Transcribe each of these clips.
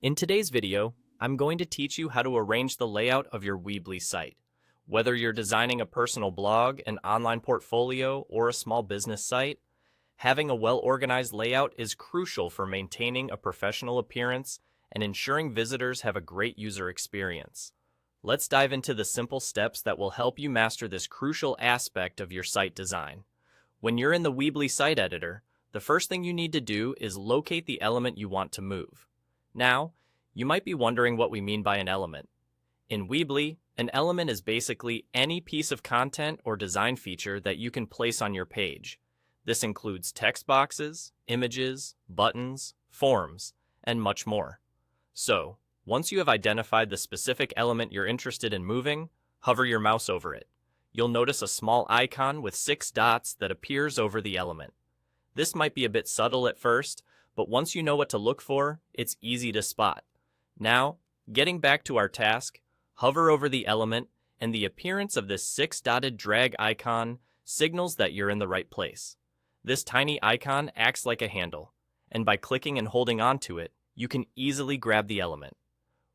In today's video, I'm going to teach you how to arrange the layout of your Weebly site. Whether you're designing a personal blog, an online portfolio, or a small business site, having a well-organized layout is crucial for maintaining a professional appearance and ensuring visitors have a great user experience. Let's dive into the simple steps that will help you master this crucial aspect of your site design. When you're in the Weebly site editor, the first thing you need to do is locate the element you want to move. Now, you might be wondering what we mean by an element. In Weebly, an element is basically any piece of content or design feature that you can place on your page. This includes text boxes, images, buttons, forms, and much more. So, once you have identified the specific element you're interested in moving, hover your mouse over it. You'll notice a small icon with 6 dots that appears over the element. This might be a bit subtle at first, but once you know what to look for, it's easy to spot. Now, getting back to our task, hover over the element, and the appearance of this 6-dotted drag icon signals that you're in the right place. This tiny icon acts like a handle, and by clicking and holding onto it, you can easily grab the element.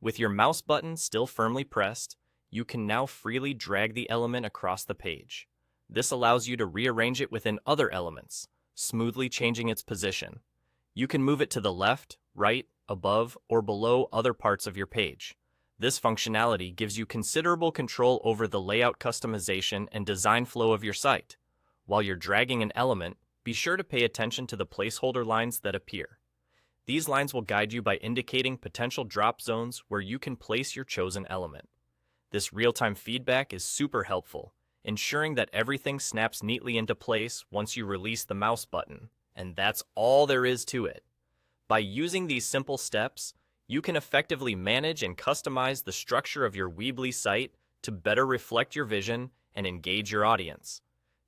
With your mouse button still firmly pressed, you can now freely drag the element across the page. This allows you to rearrange it within other elements, smoothly changing its position. You can move it to the left, right, above, or below other parts of your page. This functionality gives you considerable control over the layout customization and design flow of your site. While you're dragging an element, be sure to pay attention to the placeholder lines that appear. These lines will guide you by indicating potential drop zones where you can place your chosen element. This real-time feedback is super helpful, ensuring that everything snaps neatly into place once you release the mouse button, and that's all there is to it. By using these simple steps, you can effectively manage and customize the structure of your Weebly site to better reflect your vision and engage your audience.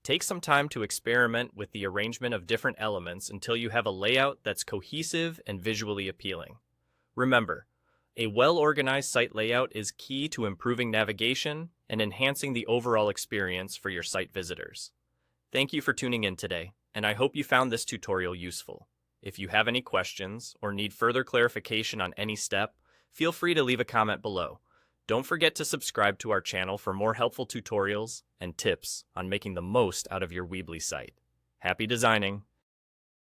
Take some time to experiment with the arrangement of different elements until you have a layout that's cohesive and visually appealing. Remember, a well-organized site layout is key to improving navigation and enhancing the overall experience for your site visitors. Thank you for tuning in today, and I hope you found this tutorial useful. If you have any questions or need further clarification on any step, feel free to leave a comment below. Don't forget to subscribe to our channel for more helpful tutorials and tips on making the most out of your Weebly site. Happy designing!